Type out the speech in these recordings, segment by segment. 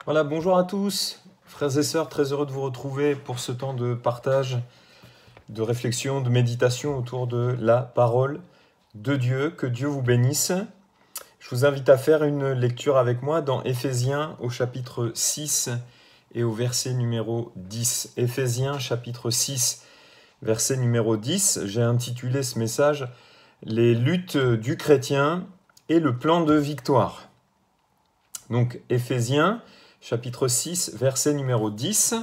Voilà, bonjour à tous, frères et sœurs, très heureux de vous retrouver pour ce temps de partage, de réflexion, de méditation autour de la parole de Dieu. Que Dieu vous bénisse. Je vous invite à faire une lecture avec moi dans Éphésiens au chapitre 6 et au verset numéro 10. Éphésiens chapitre 6, verset numéro 10. J'ai intitulé ce message « Les luttes du chrétien et le plan de victoire ». Donc Éphésiens chapitre 6, verset numéro 10,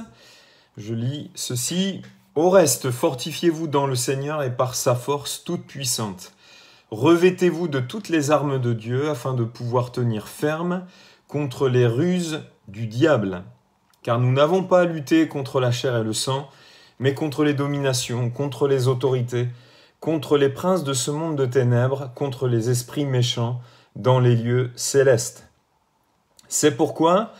je lis ceci. « Au reste, fortifiez-vous dans le Seigneur et par sa force toute puissante. Revêtez-vous de toutes les armes de Dieu afin de pouvoir tenir ferme contre les ruses du diable. Car nous n'avons pas à lutter contre la chair et le sang, mais contre les dominations, contre les autorités, contre les princes de ce monde de ténèbres, contre les esprits méchants dans les lieux célestes. C'est pourquoi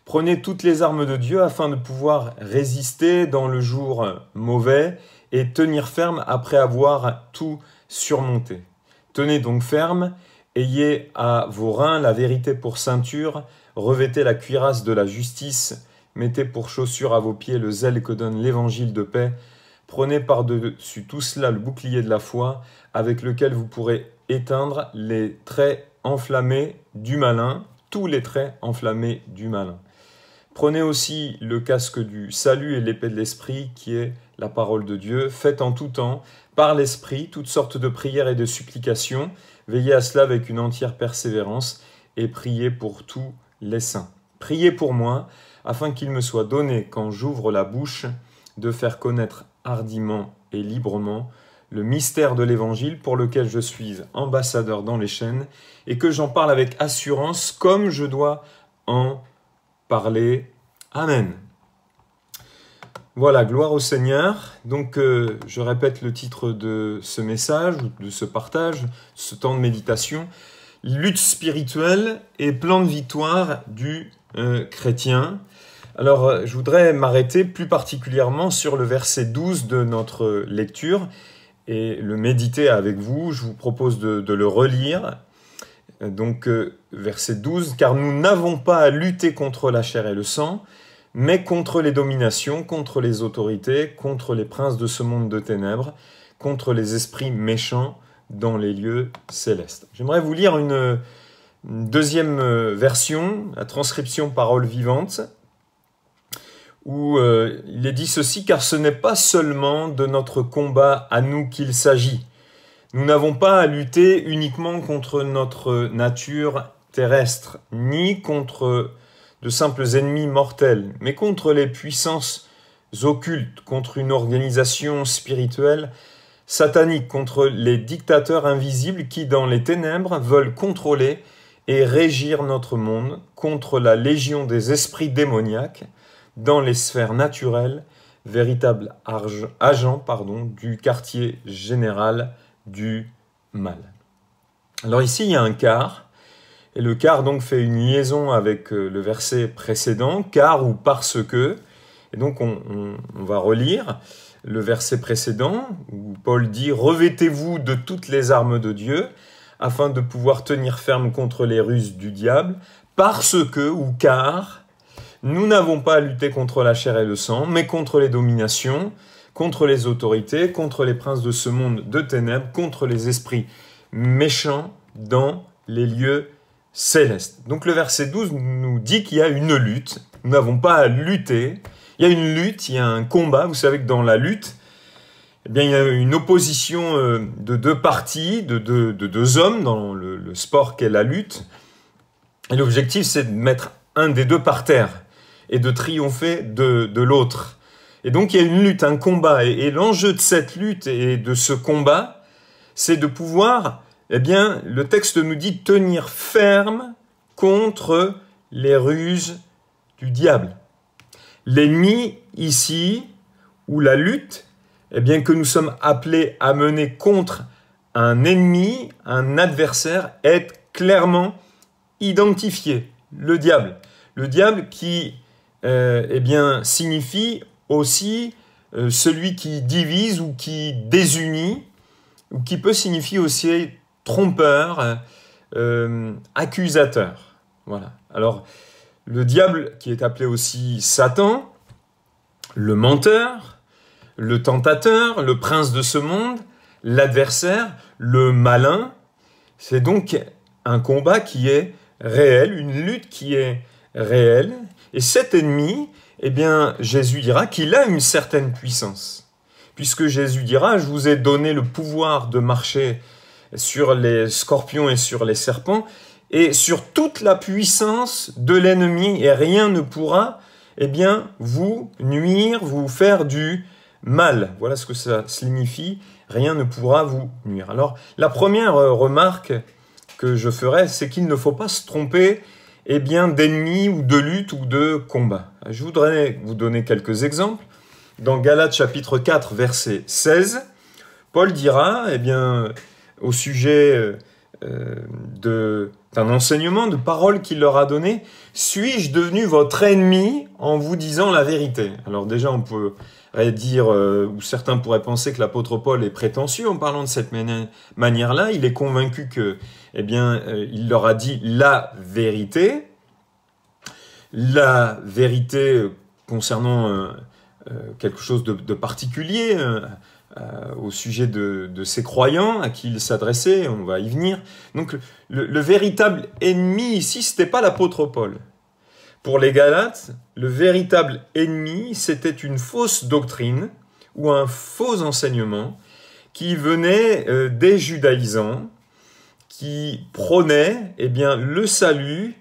prenez toutes les armes de Dieu afin de pouvoir résister dans le jour mauvais et tenir ferme après avoir tout surmonté. Tenez donc ferme, ayez à vos reins la vérité pour ceinture, revêtez la cuirasse de la justice, mettez pour chaussure à vos pieds le zèle que donne l'évangile de paix, prenez par-dessus tout cela le bouclier de la foi, avec lequel vous pourrez éteindre les traits enflammés du malin, tous les traits enflammés du malin. Prenez aussi le casque du salut et l'épée de l'esprit qui est la parole de Dieu. Faites en tout temps, par l'esprit, toutes sortes de prières et de supplications. Veillez à cela avec une entière persévérance et priez pour tous les saints. Priez pour moi, afin qu'il me soit donné, quand j'ouvre la bouche, de faire connaître hardiment et librement le mystère de l'Évangile pour lequel je suis ambassadeur dans les chaînes et que j'en parle avec assurance comme je dois en parler. Amen. Voilà, gloire au Seigneur. Donc, je répète le titre de ce message, de ce partage, ce temps de méditation. Lutte spirituelle et plan de victoire du chrétien. Alors, je voudrais m'arrêter plus particulièrement sur le verset 12 de notre lecture et le méditer avec vous. Je vous propose de le relire. Donc, verset 12, « Car nous n'avons pas à lutter contre la chair et le sang, mais contre les dominations, contre les autorités, contre les princes de ce monde de ténèbres, contre les esprits méchants dans les lieux célestes. » J'aimerais vous lire une deuxième version, la transcription parole vivante, où il est dit ceci, « Car ce n'est pas seulement de notre combat à nous qu'il s'agit. Nous n'avons pas à lutter uniquement contre notre nature terrestre, ni contre de simples ennemis mortels, mais contre les puissances occultes, contre une organisation spirituelle satanique, contre les dictateurs invisibles qui, dans les ténèbres, veulent contrôler et régir notre monde, contre la légion des esprits démoniaques, dans les sphères naturelles, véritables agents du quartier général du mal. » Alors ici, il y a un car, et le car donc fait une liaison avec le verset précédent, car ou parce que, et donc on va relire le verset précédent, où Paul dit « Revêtez-vous de toutes les armes de Dieu, afin de pouvoir tenir ferme contre les ruses du diable, parce que, ou car, nous n'avons pas à lutter contre la chair et le sang, mais contre les dominations, contre les autorités, contre les princes de ce monde de ténèbres, contre les esprits méchants dans les lieux célestes. » Donc le verset 12 nous dit qu'il y a une lutte. Nous n'avons pas à lutter. Il y a une lutte, il y a un combat. Vous savez que dans la lutte, eh bien, il y a une opposition de deux parties, de deux hommes dans le sport qu'est la lutte. Et l'objectif, c'est de mettre un des deux par terre et de triompher de l'autre. Et donc, il y a une lutte, un combat. Et l'enjeu de cette lutte et de ce combat, c'est de pouvoir, eh bien, le texte nous dit tenir ferme contre les ruses du diable. L'ennemi, ici, ou la lutte, eh bien, que nous sommes appelés à mener contre un ennemi, un adversaire, est clairement identifié. Le diable. Le diable qui, eh bien, signifie aussi celui qui divise ou qui désunit, ou qui peut signifier aussi trompeur, accusateur. Voilà. Alors, Le diable, qui est appelé aussi Satan, le menteur, le tentateur, le prince de ce monde, l'adversaire, le malin, c'est donc un combat qui est réel, une lutte qui est réelle. Et cet ennemi, eh bien, Jésus dira qu'il a une certaine puissance. Puisque Jésus dira, je vous ai donné le pouvoir de marcher sur les scorpions et sur les serpents, et sur toute la puissance de l'ennemi, et rien ne pourra, eh bien, vous nuire, vous faire du mal. Voilà ce que ça signifie, rien ne pourra vous nuire. Alors, la première remarque que je ferai, c'est qu'il ne faut pas se tromper, eh bien, d'ennemis ou de lutte ou de combat. Je voudrais vous donner quelques exemples. Dans Galates chapitre 4, verset 16, Paul dira, eh bien, au sujet d'un enseignement, de paroles qu'il leur a donné, « Suis-je devenu votre ennemi en vous disant la vérité ?» Alors déjà, on pourrait dire, ou certains pourraient penser que l'apôtre Paul est prétentieux en parlant de cette manière-là. Il est convaincu que, eh bien, il leur a dit la vérité concernant quelque chose de particulier, au sujet de ces croyants à qui il s'adressait, on va y venir. Donc le véritable ennemi ici, ce n'était pas l'apôtre Paul. Pour les Galates, le véritable ennemi, c'était une fausse doctrine ou un faux enseignement qui venait des judaïsants, qui prônait eh bien, le salut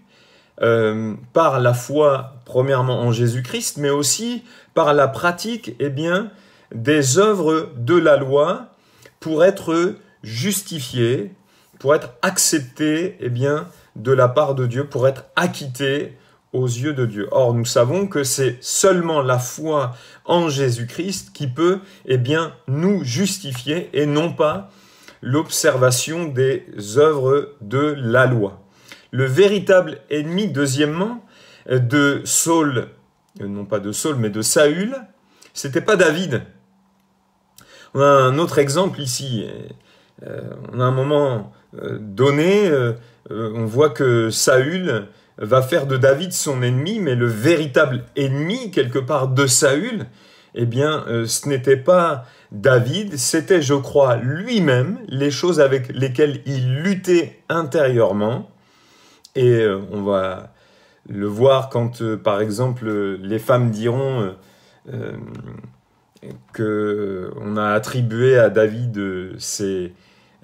par la foi, premièrement en Jésus-Christ, mais aussi par la pratique eh bien, des œuvres de la loi pour être justifié, pour être accepté eh bien, de la part de Dieu, pour être acquitté aux yeux de Dieu. Or, nous savons que c'est seulement la foi en Jésus-Christ qui peut eh bien, nous justifier et non pas l'observation des œuvres de la loi. Le véritable ennemi, deuxièmement, de Saul, non pas de Saul, mais de Saül, c'était pas David. On a un autre exemple ici. On a un moment donné, on voit que Saül va faire de David son ennemi, mais le véritable ennemi, quelque part, de Saül, eh bien, ce n'était pas David, c'était, je crois, lui-même, les choses avec lesquelles il luttait intérieurement. Et on va le voir quand, par exemple, les femmes diront qu'on a attribué à David ses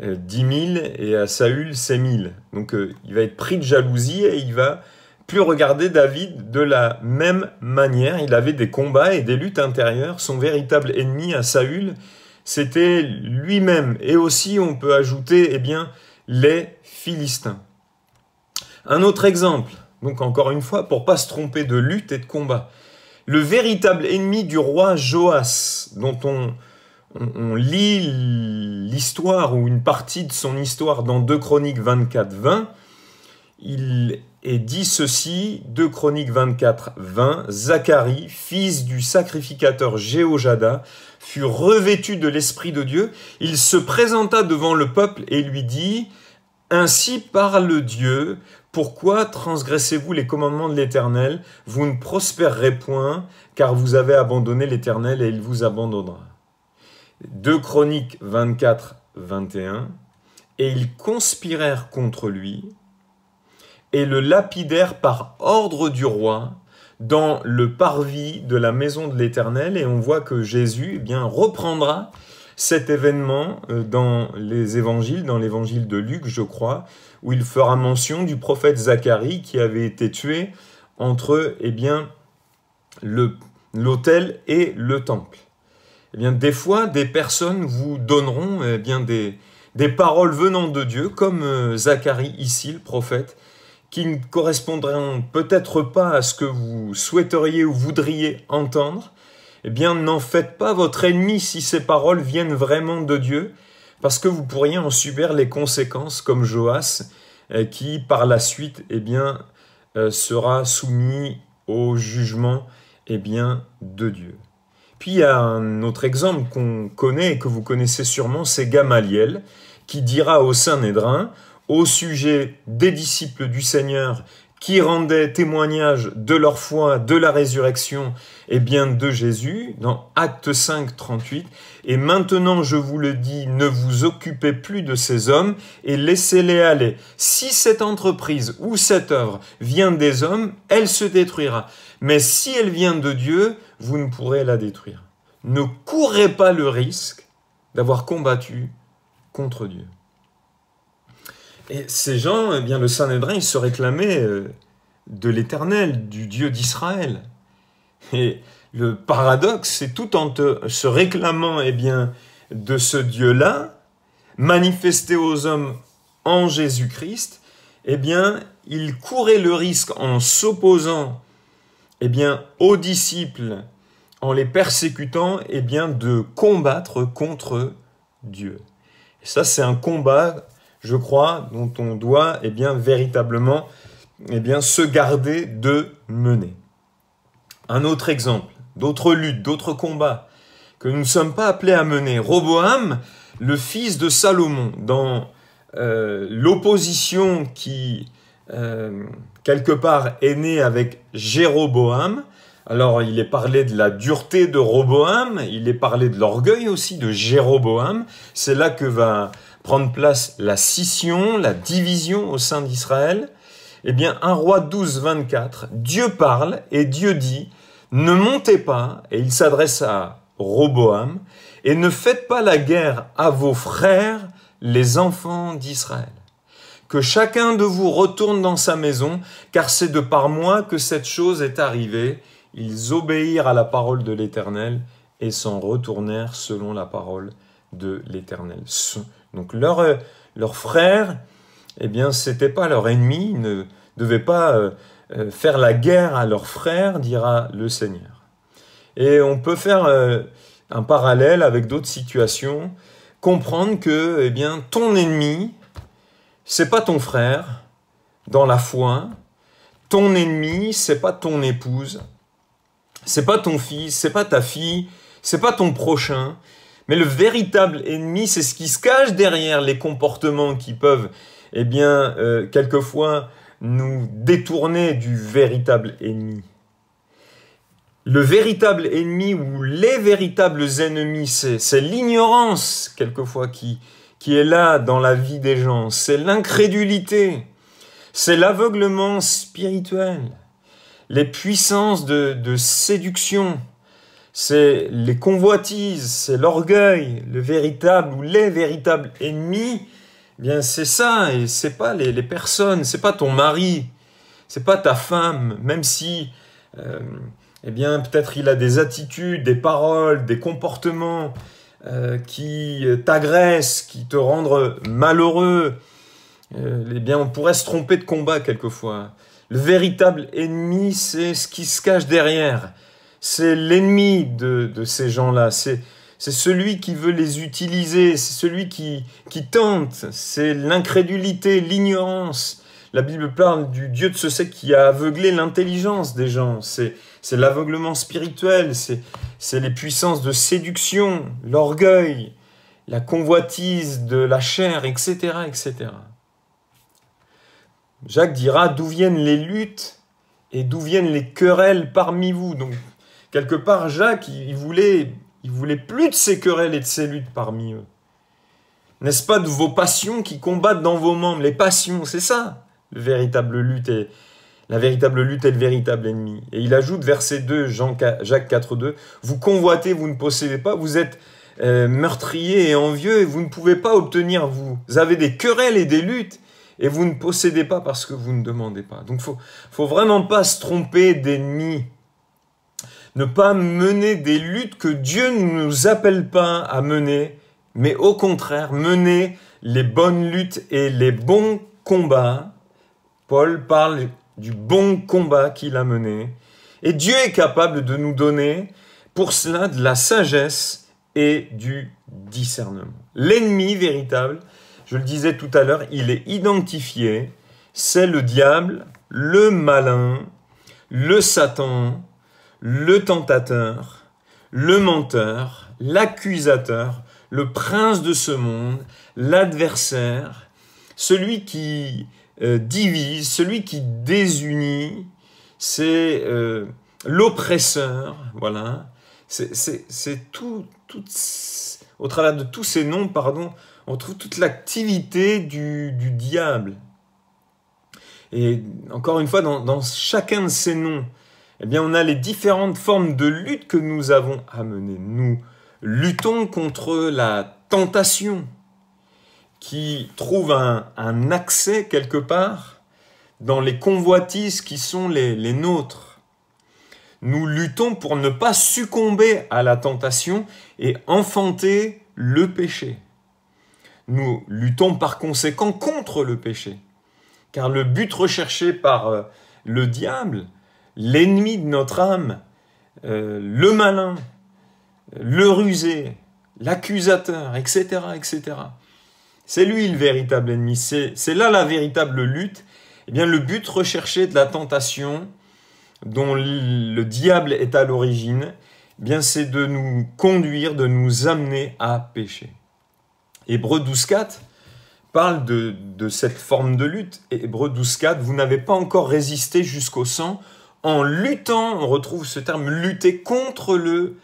10 000 et à Saül ses 1000. Donc il va être pris de jalousie et il va plus regarder David de la même manière. Il avait des combats et des luttes intérieures. Son véritable ennemi à Saül, c'était lui-même. Et aussi, on peut ajouter eh bien, les Philistins. Un autre exemple, donc encore une fois, pour ne pas se tromper de lutte et de combat. Le véritable ennemi du roi Joas, dont on lit l'histoire ou une partie de son histoire dans 2 Chroniques 24, 20, il est dit ceci, 2 Chroniques 24, 20, « Zacharie, fils du sacrificateur Jéhojada, fut revêtu de l'Esprit de Dieu. Il se présenta devant le peuple et lui dit, « Ainsi parle Dieu, pourquoi transgressez-vous les commandements de l'Éternel? Vous ne prospérerez point, car vous avez abandonné l'Éternel et il vous abandonnera. » 2 Chroniques 24, 21, « Et ils conspirèrent contre lui, et le lapidèrent par ordre du roi dans le parvis de la maison de l'Éternel. » Et on voit que Jésus eh bien, reprendra cet événement dans les évangiles, dans l'évangile de Luc, je crois, où il fera mention du prophète Zacharie qui avait été tué entre eh bien, l'autel et le temple. Eh bien, des fois, des personnes vous donneront eh bien, des paroles venant de Dieu, comme Zacharie ici, le prophète, qui ne correspondront peut-être pas à ce que vous souhaiteriez ou voudriez entendre. Eh bien, n'en faites pas votre ennemi si ces paroles viennent vraiment de Dieu, parce que vous pourriez en subir les conséquences, comme Joas, qui par la suite eh bien, sera soumis au jugement eh bien, de Dieu. Puis il y a un autre exemple qu'on connaît et que vous connaissez sûrement, c'est Gamaliel, qui dira au Sanhédrin, au sujet des disciples du Seigneur qui rendaient témoignage de leur foi, de la résurrection, et bien de Jésus, dans Actes 5, 38. Et maintenant, je vous le dis, ne vous occupez plus de ces hommes et laissez-les aller. Si cette entreprise ou cette œuvre vient des hommes, elle se détruira. Mais si elle vient de Dieu, vous ne pourrez la détruire. Ne courez pas le risque d'avoir combattu contre Dieu. Et ces gens, eh bien, le Sanhédrin, ils se réclamaient de l'Éternel, du Dieu d'Israël. Et le paradoxe, c'est tout en se réclamant eh bien, de ce Dieu-là, manifesté aux hommes en Jésus-Christ, eh bien, ils couraient le risque en s'opposant eh bien, aux disciples, en les persécutant, eh bien, de combattre contre Dieu. Et ça, c'est un combat, je crois, dont on doit eh bien, véritablement eh bien, se garder de mener. Un autre exemple, d'autres luttes, d'autres combats que nous ne sommes pas appelés à mener. Roboam, le fils de Salomon, dans l'opposition qui, quelque part, est née avec Jéroboam. Alors, il est parlé de la dureté de Roboam, il est parlé de l'orgueil aussi de Jéroboam. C'est là que va prendre place la scission, la division au sein d'Israël. Eh bien, 1 Roi 12, 24, Dieu parle et Dieu dit « Ne montez pas » et il s'adresse à Roboam « et ne faites pas la guerre à vos frères, les enfants d'Israël. Que chacun de vous retourne dans sa maison, car c'est de par moi que cette chose est arrivée. » Ils obéirent à la parole de l'Éternel et s'en retournèrent selon la parole de l'Éternel. Donc leurs frères, eh bien, c'était pas leur ennemi, ils ne devaient pas faire la guerre à leurs frères, dira le Seigneur. Et on peut faire un parallèle avec d'autres situations, comprendre que, eh bien, ton ennemi, c'est pas ton frère dans la foi, ton ennemi, c'est pas ton épouse, c'est pas ton fils, c'est pas ta fille, c'est pas ton prochain, mais le véritable ennemi, c'est ce qui se cache derrière les comportements qui peuvent, eh bien, quelquefois, nous détourner du véritable ennemi. Le véritable ennemi ou les véritables ennemis, c'est l'ignorance, quelquefois, qui est là dans la vie des gens. C'est l'incrédulité, c'est l'aveuglement spirituel, les puissances de séduction, c'est les convoitises, c'est l'orgueil, le véritable ou les véritables ennemis. Eh bien, c'est ça, et c'est pas les personnes, c'est pas ton mari, c'est pas ta femme, même si, eh bien, peut-être il a des attitudes, des paroles, des comportements qui t'agressent, qui te rendent malheureux. Eh bien, on pourrait se tromper de combat quelquefois. Le véritable ennemi, c'est ce qui se cache derrière. C'est l'ennemi de ces gens-là. C'est celui qui veut les utiliser. C'est celui qui tente. C'est l'incrédulité, l'ignorance. La Bible parle du Dieu de ce siècle qui a aveuglé l'intelligence des gens. C'est l'aveuglement spirituel. C'est les puissances de séduction, l'orgueil, la convoitise de la chair, etc., etc. Jacques dira, d'où viennent les luttes et d'où viennent les querelles parmi vous. Donc, quelque part, Jacques, il voulait plus de ces querelles et de ces luttes parmi eux. N'est-ce pas de vos passions qui combattent dans vos membres? Les passions, c'est ça, la véritable lutte et le véritable ennemi. Et il ajoute, verset 2, Jacques 4, 2, vous convoitez, vous ne possédez pas, vous êtes meurtriers et envieux et vous ne pouvez pas obtenir, vous avez des querelles et des luttes. Et vous ne possédez pas parce que vous ne demandez pas. Donc, faut vraiment pas se tromper d'ennemis. Ne pas mener des luttes que Dieu ne nous appelle pas à mener, mais au contraire, mener les bonnes luttes et les bons combats. Paul parle du bon combat qu'il a mené. Et Dieu est capable de nous donner pour cela de la sagesse et du discernement. L'ennemi véritable, je le disais tout à l'heure, il est identifié, c'est le diable, le malin, le Satan, le tentateur, le menteur, l'accusateur, le prince de ce monde, l'adversaire, celui qui divise, celui qui désunit, c'est l'oppresseur, voilà. C'est tout, au travers de tous ces noms, pardon, on trouve toute l'activité du diable. Et encore une fois, dans chacun de ces noms, eh bien, on a les différentes formes de lutte que nous avons à mener. Nous luttons contre la tentation qui trouve un accès quelque part dans les convoitises qui sont les nôtres. Nous luttons pour ne pas succomber à la tentation et enfanter le péché. Nous luttons par conséquent contre le péché. Car le but recherché par le diable, l'ennemi de notre âme, le malin, le rusé, l'accusateur, etc., etc., c'est lui le véritable ennemi. C'est là la véritable lutte. Eh bien, le but recherché de la tentation, dont le diable est à l'origine, eh bien, c'est de nous conduire, de nous amener à pécher. Hébreux 12.4 parle de cette forme de lutte. Hébreux 12.4, vous n'avez pas encore résisté jusqu'au sang. En luttant, on retrouve ce terme lutter contre le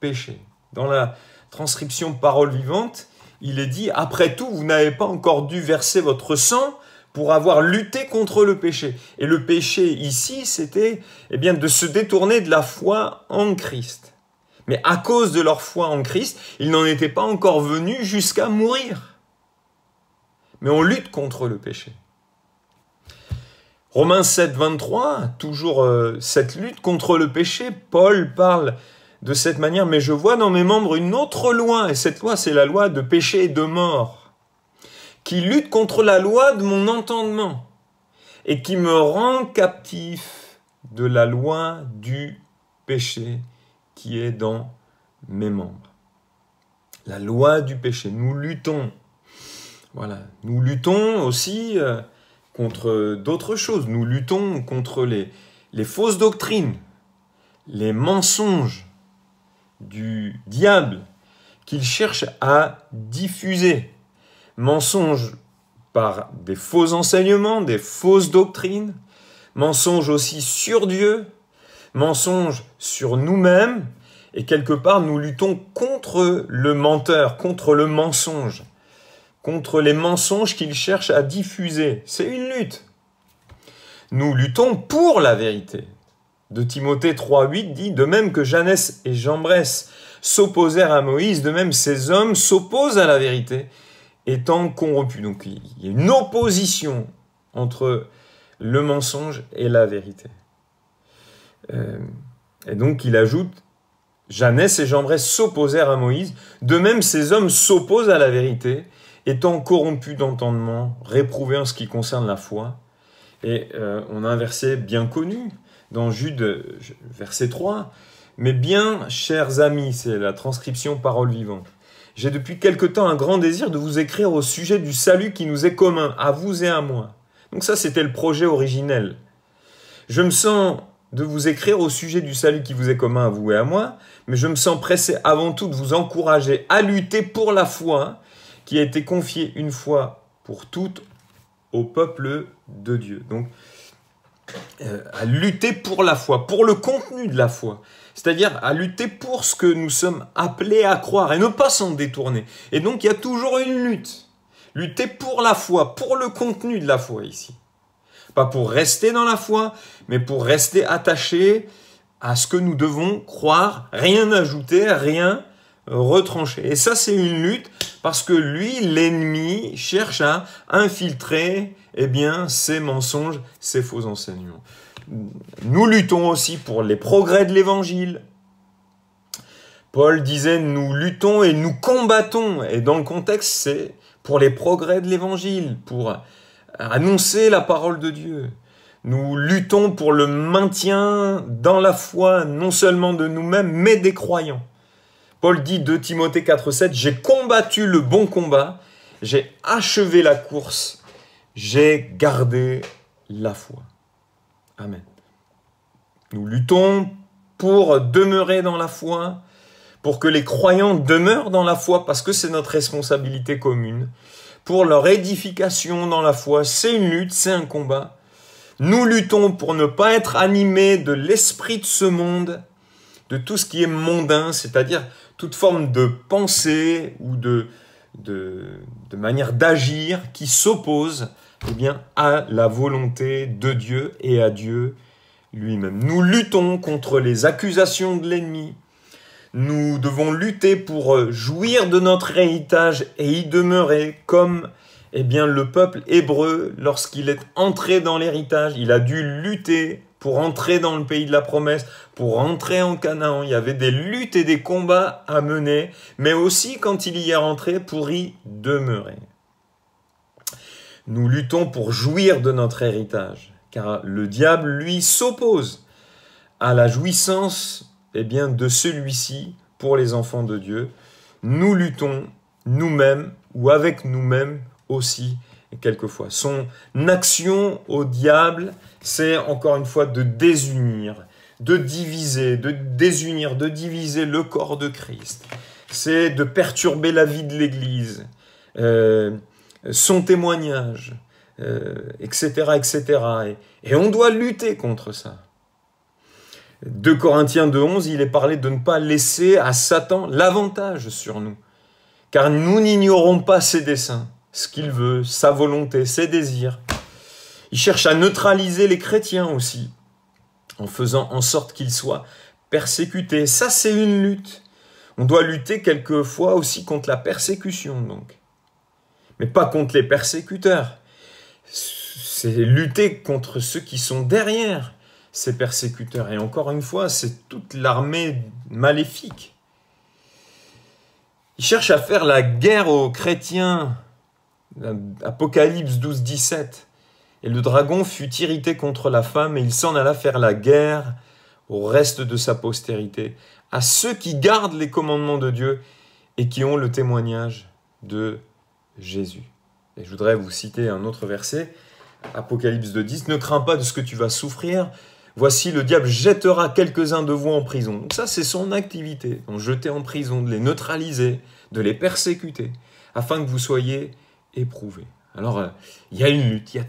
péché. Dans la transcription Parole vivante, il est dit, après tout, vous n'avez pas encore dû verser votre sang pour avoir lutté contre le péché. Et le péché ici, c'était de se détourner de la foi en Christ. Mais à cause de leur foi en Christ, ils n'en étaient pas encore venus jusqu'à mourir. Mais on lutte contre le péché. Romains 7, 23, toujours cette lutte contre le péché, Paul parle de cette manière, mais je vois dans mes membres une autre loi, et cette loi, c'est la loi de péché et de mort, qui lutte contre la loi de mon entendement, et qui me rend captif de la loi du péché qui est dans mes membres. La loi du péché, nous luttons. Voilà, nous luttons aussi contre d'autres choses. Nous luttons contre les fausses doctrines, les mensonges du diable qu'il cherche à diffuser. Mensonges par des faux enseignements, des fausses doctrines, mensonges aussi sur Dieu, mensonges sur nous-mêmes, et quelque part nous luttons contre le menteur, contre le mensonge, contre les mensonges qu'il cherche à diffuser. C'est une lutte. Nous luttons pour la vérité. De Timothée 3,8 dit, de même que Janès et Jambres s'opposèrent à Moïse, de même ces hommes s'opposent à la vérité, étant corrompus. Donc il y a une opposition entre le mensonge et la vérité. Et donc il ajoute, Janès et Jambres s'opposèrent à Moïse, de même ces hommes s'opposent à la vérité, étant corrompus d'entendement, réprouvés en ce qui concerne la foi. Et on a un verset bien connu, dans Jude, verset 3, « Mais bien, chers amis, c'est la transcription Parole vivante, j'ai depuis quelque temps un grand désir de vous écrire au sujet du salut qui nous est commun, à vous et à moi. » Donc ça, c'était le projet originel. Je me sens de vous écrire au sujet du salut qui vous est commun à vous et à moi, mais je me sens pressé avant tout de vous encourager à lutter pour la foi qui a été confiée une fois pour toutes au peuple de Dieu. Donc, à lutter pour la foi, pour le contenu de la foi. C'est-à-dire à lutter pour ce que nous sommes appelés à croire et ne pas s'en détourner. Et donc, il y a toujours une lutte. Lutter pour la foi, pour le contenu de la foi ici. Pas pour rester dans la foi, mais pour rester attaché à ce que nous devons croire, rien ajouter, rien retrancher. Et ça, c'est une lutte parce que lui, l'ennemi, cherche à infiltrer ces mensonges, ces faux enseignements. Nous luttons aussi pour les progrès de l'évangile. Paul disait, nous luttons et nous combattons. Et dans le contexte, c'est pour les progrès de l'évangile, pour annoncer la parole de Dieu. Nous luttons pour le maintien dans la foi, non seulement de nous-mêmes, mais des croyants. Paul dit 2 Timothée 4,7, « J'ai combattu le bon combat, j'ai achevé la course, j'ai gardé la foi. » Amen. Nous luttons pour demeurer dans la foi, pour que les croyants demeurent dans la foi, parce que c'est notre responsabilité commune, pour leur édification dans la foi. C'est une lutte, c'est un combat. Nous luttons pour ne pas être animés de l'esprit de ce monde, de tout ce qui est mondain, c'est-à-dire toute forme de pensée ou de manière d'agir qui s'oppose eh bien, à la volonté de Dieu et à Dieu lui-même. Nous luttons contre les accusations de l'ennemi. Nous devons lutter pour jouir de notre héritage et y demeurer comme eh bien, le peuple hébreu, lorsqu'il est entré dans l'héritage, il a dû lutter pour entrer dans le pays de la promesse, pour entrer en Canaan. Il y avait des luttes et des combats à mener, mais aussi quand il y est rentré pour y demeurer. Nous luttons pour jouir de notre héritage, car le diable, lui, s'oppose à la jouissance eh bien, de celui-ci pour les enfants de Dieu. Nous luttons nous-mêmes ou avec nous-mêmes aussi, quelquefois. Son action au diable, c'est encore une fois de désunir, de diviser, de désunir, de diviser le corps de Christ. C'est de perturber la vie de l'Église, son témoignage, etc., etc. Et on doit lutter contre ça. 2 Corinthiens 2,11, il est parlé de ne pas laisser à Satan l'avantage sur nous, car nous n'ignorons pas ses desseins, ce qu'il veut, sa volonté, ses désirs. Il cherche à neutraliser les chrétiens aussi, en faisant en sorte qu'ils soient persécutés. Ça, c'est une lutte. On doit lutter quelquefois aussi contre la persécution, donc. Mais pas contre les persécuteurs. C'est lutter contre ceux qui sont derrière ces persécuteurs. Et encore une fois, c'est toute l'armée maléfique. Il cherche à faire la guerre aux chrétiens. Apocalypse 12, 17. Et le dragon fut irrité contre la femme et il s'en alla faire la guerre au reste de sa postérité, à ceux qui gardent les commandements de Dieu et qui ont le témoignage de Jésus. Et je voudrais vous citer un autre verset, Apocalypse 2,10. Ne crains pas de ce que tu vas souffrir. Voici, le diable jettera quelques-uns de vous en prison. Donc ça, c'est son activité. Donc jeter en prison, de les neutraliser, de les persécuter, afin que vous soyez éprouvés. Alors, il y a une lutte, il y a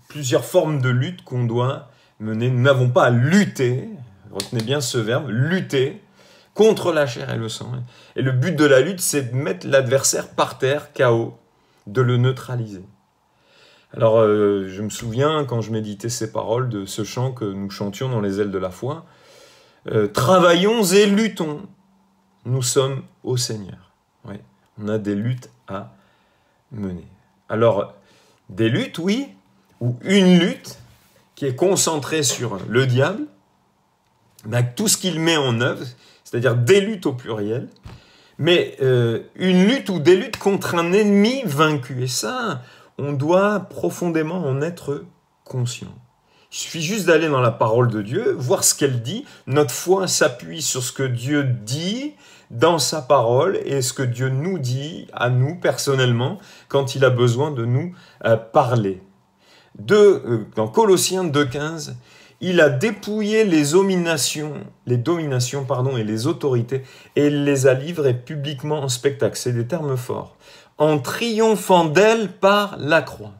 plusieurs formes de lutte qu'on doit mener. Nous n'avons pas à lutter, retenez bien ce verbe, lutter contre la chair et le sang. Et le but de la lutte, c'est de mettre l'adversaire par terre, KO, de le neutraliser. Alors, je me souviens, quand je méditais ces paroles de ce chant que nous chantions dans les ailes de la foi, travaillons et luttons, nous sommes au Seigneur. Ouais, on a des luttes à mener. Alors, des luttes, oui, ou une lutte qui est concentrée sur le diable, avec tout ce qu'il met en œuvre, c'est-à-dire des luttes au pluriel, mais une lutte ou des luttes contre un ennemi vaincu. Et ça, on doit profondément en être conscient. Il suffit juste d'aller dans la parole de Dieu, voir ce qu'elle dit. Notre foi s'appuie sur ce que Dieu dit dans sa parole et ce que Dieu nous dit à nous personnellement quand il a besoin de nous parler. Dans Colossiens 2,15, il a dépouillé les dominations et les autorités et il les a livrées publiquement en spectacle. C'est des termes forts. En triomphant d'elle par la croix.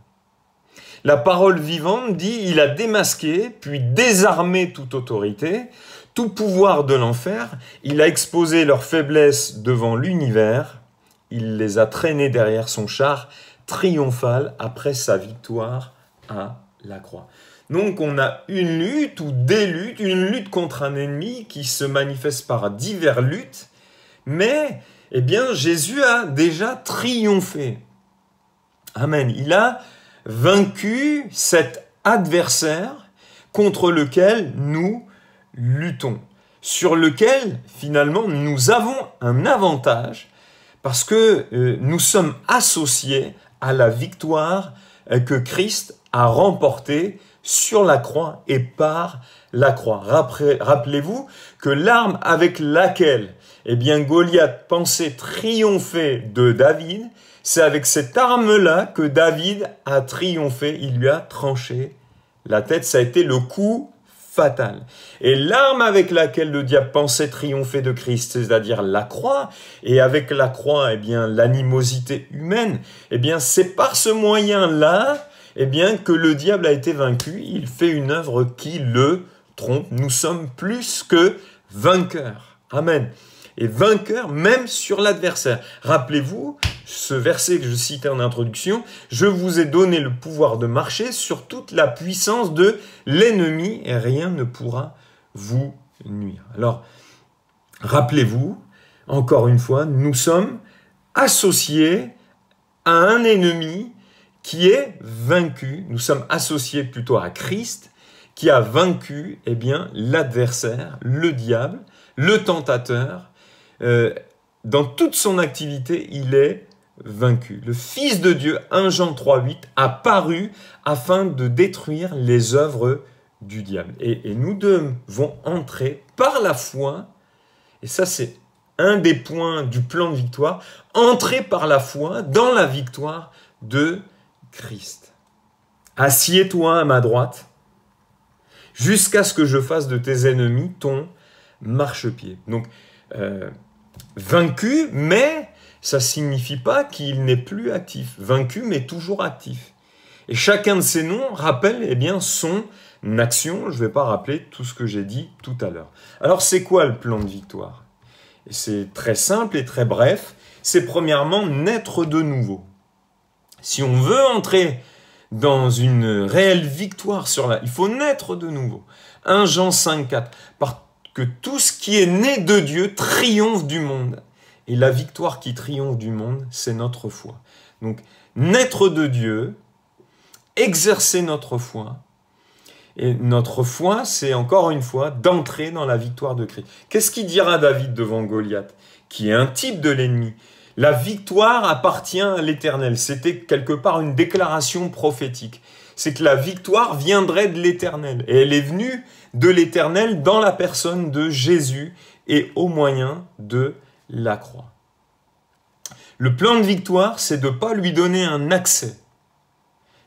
La parole vivante dit, il a démasqué, puis désarmé toute autorité, tout pouvoir de l'enfer, il a exposé leur faiblesse devant l'univers, il les a traînés derrière son char triomphal après sa victoire à la croix. Donc on a une lutte ou des luttes, une lutte contre un ennemi qui se manifeste par diverses luttes, mais eh bien, Jésus a déjà triomphé. Amen. Il a vaincu cet adversaire contre lequel nous luttons, sur lequel, finalement, nous avons un avantage parce que nous sommes associés à la victoire que Christ a remportée sur la croix et par la croix. Rappelez-vous que l'arme avec laquelle eh bien, Goliath pensait triompher de David, c'est avec cette arme-là que David a triomphé, il lui a tranché la tête. Ça a été le coup fatale. Et l'arme avec laquelle le diable pensait triompher de Christ, c'est-à-dire la croix, et avec la croix, eh bien, l'animosité humaine, eh bien, c'est par ce moyen-là, eh bien, que le diable a été vaincu. Il fait une œuvre qui le trompe. Nous sommes plus que vainqueurs. Amen. Et vainqueurs même sur l'adversaire. Rappelez-vous, ce verset que je citais en introduction, je vous ai donné le pouvoir de marcher sur toute la puissance de l'ennemi et rien ne pourra vous nuire. Alors, rappelez-vous, encore une fois, nous sommes associés à un ennemi qui est vaincu. Nous sommes associés plutôt à Christ qui a vaincu, eh bien, l'adversaire, le diable, le tentateur. Dans toute son activité, il est vaincu. Le Fils de Dieu, 1 Jean 3,8, a paru afin de détruire les œuvres du diable. Et nous devons entrer par la foi, et ça c'est un des points du plan de victoire, entrer par la foi dans la victoire de Christ. Assieds-toi à ma droite, jusqu'à ce que je fasse de tes ennemis ton marchepied. Donc, vaincu, mais ça ne signifie pas qu'il n'est plus actif. Vaincu, mais toujours actif. Et chacun de ces noms rappelle eh bien, son action. Je ne vais pas rappeler tout ce que j'ai dit tout à l'heure. Alors, c'est quoi le plan de victoire? Et c'est très simple et très bref. C'est premièrement naître de nouveau. Si on veut entrer dans une réelle victoire sur la... Il faut naître de nouveau. 1 Jean 5,4. Parce que tout ce qui est né de Dieu triomphe du monde. Et la victoire qui triomphe du monde, c'est notre foi. Donc, naître de Dieu, exercer notre foi. Et notre foi, c'est encore une fois d'entrer dans la victoire de Christ. Qu'est-ce qu'il dira David devant Goliath, qui est un type de l'ennemi? La victoire appartient à l'Éternel. C'était quelque part une déclaration prophétique. C'est que la victoire viendrait de l'Éternel. Et elle est venue de l'Éternel dans la personne de Jésus et au moyen de la croix. Le plan de victoire, c'est de ne pas lui donner un accès.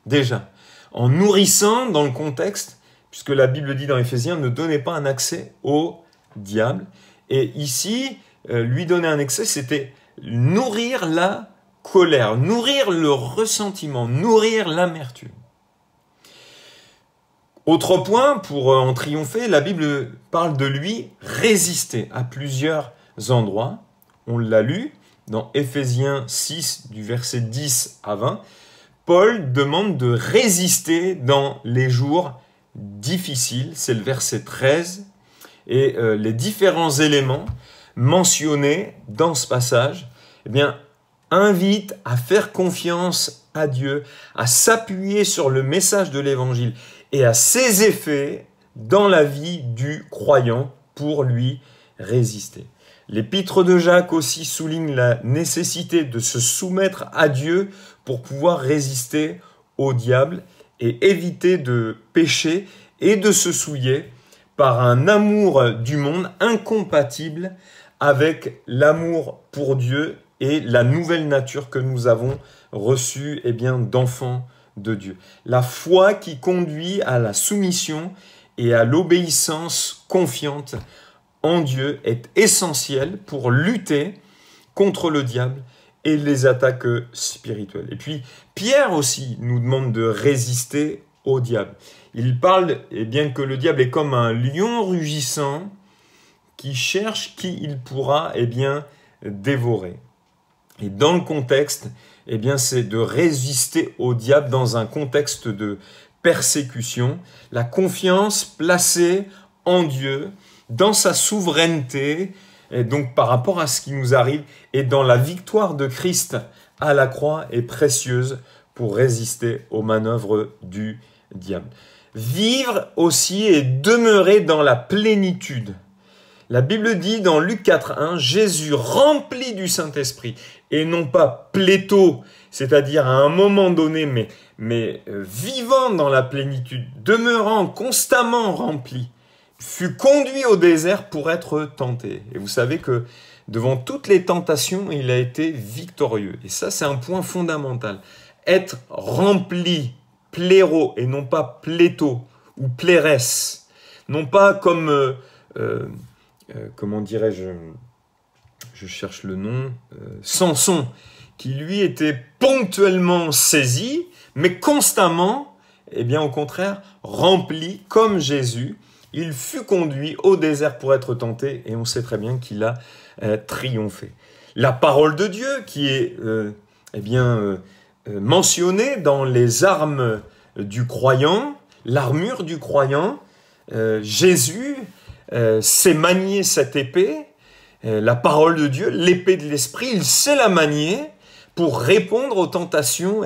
Déjà, en nourrissant dans le contexte, puisque la Bible dit dans Éphésiens, ne donnez pas un accès au diable. Et ici, lui donner un accès, c'était nourrir la colère, nourrir le ressentiment, nourrir l'amertume. Autre point, pour en triompher, la Bible parle de lui résister à plusieurs endroits. On l'a lu dans Éphésiens 6, du verset 10 à 20. Paul demande de résister dans les jours difficiles. C'est le verset 13. Et les différents éléments mentionnés dans ce passage, eh bien, invitent à faire confiance à Dieu, à s'appuyer sur le message de l'Évangile et à ses effets dans la vie du croyant pour lui résister. L'épître de Jacques aussi souligne la nécessité de se soumettre à Dieu pour pouvoir résister au diable et éviter de pécher et de se souiller par un amour du monde incompatible avec l'amour pour Dieu et la nouvelle nature que nous avons reçue eh bien, d'enfants de Dieu. La foi qui conduit à la soumission et à l'obéissance confiante en Dieu est essentielle pour lutter contre le diable et les attaques spirituelles. Et puis, Pierre aussi nous demande de résister au diable. Il parle eh bien, que le diable est comme un lion rugissant qui cherche qui il pourra eh bien, dévorer. Et dans le contexte, eh bien, c'est de résister au diable dans un contexte de persécution, la confiance placée en Dieu, dans sa souveraineté, et donc par rapport à ce qui nous arrive, et dans la victoire de Christ à la croix est précieuse pour résister aux manœuvres du diable. Vivre aussi et demeurer dans la plénitude. La Bible dit dans Luc 4,1, Jésus rempli du Saint-Esprit, et non pas plétho, c'est-à-dire à un moment donné, mais vivant dans la plénitude, demeurant constamment rempli, fut conduit au désert pour être tenté. Et vous savez que devant toutes les tentations, il a été victorieux. Et ça, c'est un point fondamental. Être rempli, pléro, et non pas plétho ou plérès. non pas comme, comment dirais-je, je cherche le nom, Samson, qui lui était ponctuellement saisi, mais constamment, eh bien au contraire, rempli comme Jésus. Il fut conduit au désert pour être tenté, et on sait très bien qu'il a triomphé. La parole de Dieu qui est mentionnée dans les armes du croyant, l'armure du croyant, Jésus sait manier cette épée, la parole de Dieu, l'épée de l'esprit, il sait la manier pour répondre aux tentations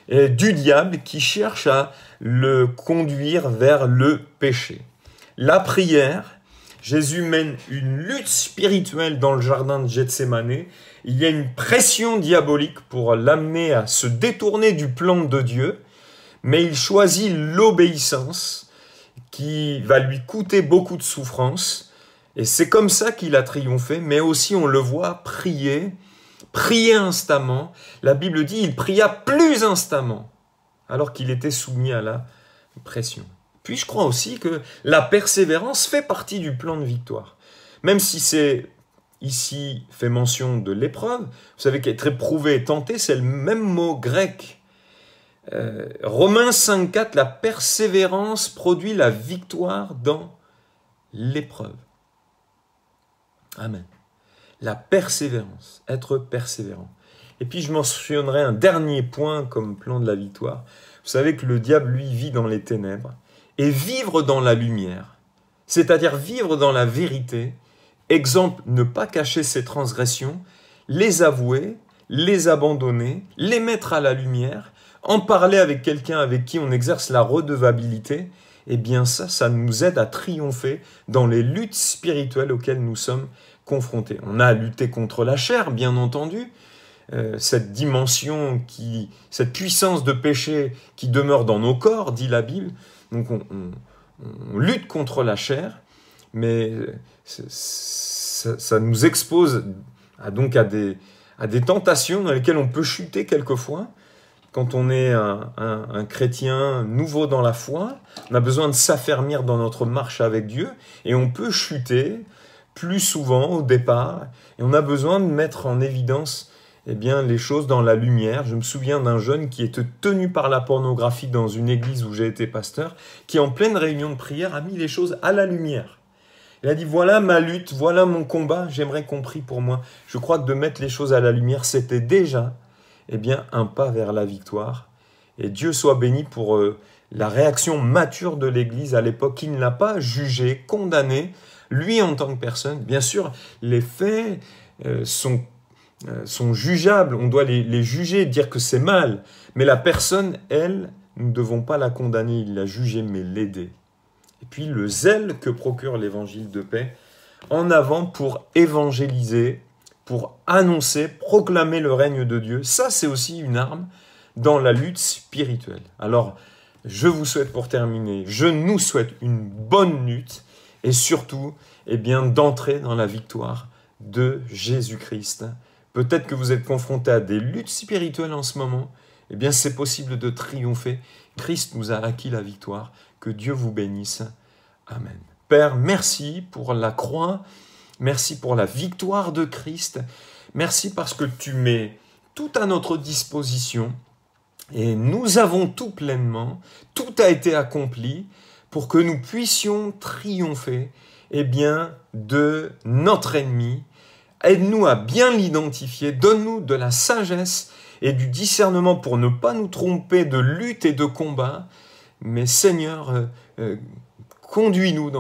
du diable qui cherche à le conduire vers le péché. La prière, Jésus mène une lutte spirituelle dans le jardin de Gethsémanée. Il y a une pression diabolique pour l'amener à se détourner du plan de Dieu, mais il choisit l'obéissance qui va lui coûter beaucoup de souffrance. Et c'est comme ça qu'il a triomphé, mais aussi on le voit prier instamment. La Bible dit il pria plus instamment, alors qu'il était soumis à la pression. Puis je crois aussi que la persévérance fait partie du plan de victoire. Même si c'est ici fait mention de l'épreuve, vous savez qu'être éprouvé et tenté, c'est le même mot grec. Romains 5,4, la persévérance produit la victoire dans l'épreuve. Amen. La persévérance, être persévérant. Et puis je mentionnerai un dernier point comme plan de la victoire. Vous savez que le diable, lui, vit dans les ténèbres. Et vivre dans la lumière, c'est-à-dire vivre dans la vérité, exemple, ne pas cacher ses transgressions, les avouer, les abandonner, les mettre à la lumière, en parler avec quelqu'un avec qui on exerce la redevabilité, eh bien ça nous aide à triompher dans les luttes spirituelles auxquelles nous sommes confrontés. On a à lutter contre la chair, bien entendu, cette dimension, cette puissance de péché qui demeure dans nos corps, dit la Bible. Donc on lutte contre la chair, mais ça nous expose à des tentations dans lesquelles on peut chuter quelquefois. Quand on est un chrétien nouveau dans la foi, on a besoin de s'affermir dans notre marche avec Dieu, et on peut chuter plus souvent au départ, et on a besoin de mettre en évidence les choses dans la lumière. Je me souviens d'un jeune qui était tenu par la pornographie dans une église où j'ai été pasteur, qui en pleine réunion de prière a mis les choses à la lumière. Il a dit, voilà ma lutte, voilà mon combat, j'aimerais qu'on prie pour moi. Je crois que de mettre les choses à la lumière, c'était déjà un pas vers la victoire. Et Dieu soit béni pour la réaction mature de l'Église à l'époque, qui ne l'a pas jugé, condamné, lui en tant que personne. Bien sûr, les faits sont jugeables, on doit les juger, dire que c'est mal. Mais la personne, elle, nous ne devons pas la condamner, il l'a jugée, mais l'aider. Et puis le zèle que procure l'évangile de paix, en avant pour évangéliser, pour annoncer, proclamer le règne de Dieu. Ça, c'est aussi une arme dans la lutte spirituelle. Alors, je vous souhaite pour terminer, je nous souhaite une bonne lutte et surtout, d'entrer dans la victoire de Jésus-Christ. Peut-être que vous êtes confronté à des luttes spirituelles en ce moment. C'est possible de triompher. Christ nous a acquis la victoire. Que Dieu vous bénisse. Amen. Père, merci pour la croix. Merci pour la victoire de Christ. Merci parce que tu mets tout à notre disposition et nous avons tout pleinement. Tout a été accompli pour que nous puissions triompher de notre ennemi. Aide-nous à bien l'identifier. Donne-nous de la sagesse et du discernement pour ne pas nous tromper de lutte et de combat. Mais Seigneur, conduis-nous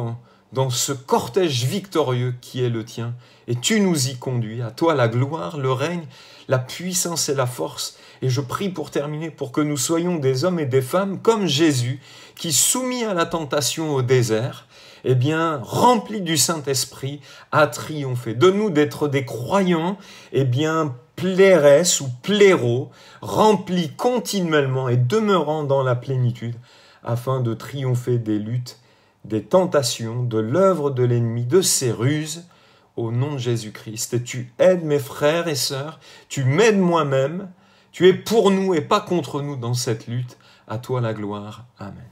dans ce cortège victorieux qui est le tien, et tu nous y conduis. À toi la gloire, le règne, la puissance et la force. Et je prie pour terminer, pour que nous soyons des hommes et des femmes comme Jésus, qui, soumis à la tentation au désert, remplis du Saint-Esprit, a triomphé. Donne-nous d'être des croyants, pléresses ou pléros, remplis continuellement et demeurant dans la plénitude, afin de triompher des luttes, des tentations, de l'œuvre de l'ennemi, de ses ruses, au nom de Jésus-Christ. Et tu aides mes frères et sœurs, tu m'aides moi-même, tu es pour nous et pas contre nous dans cette lutte. À toi la gloire. Amen.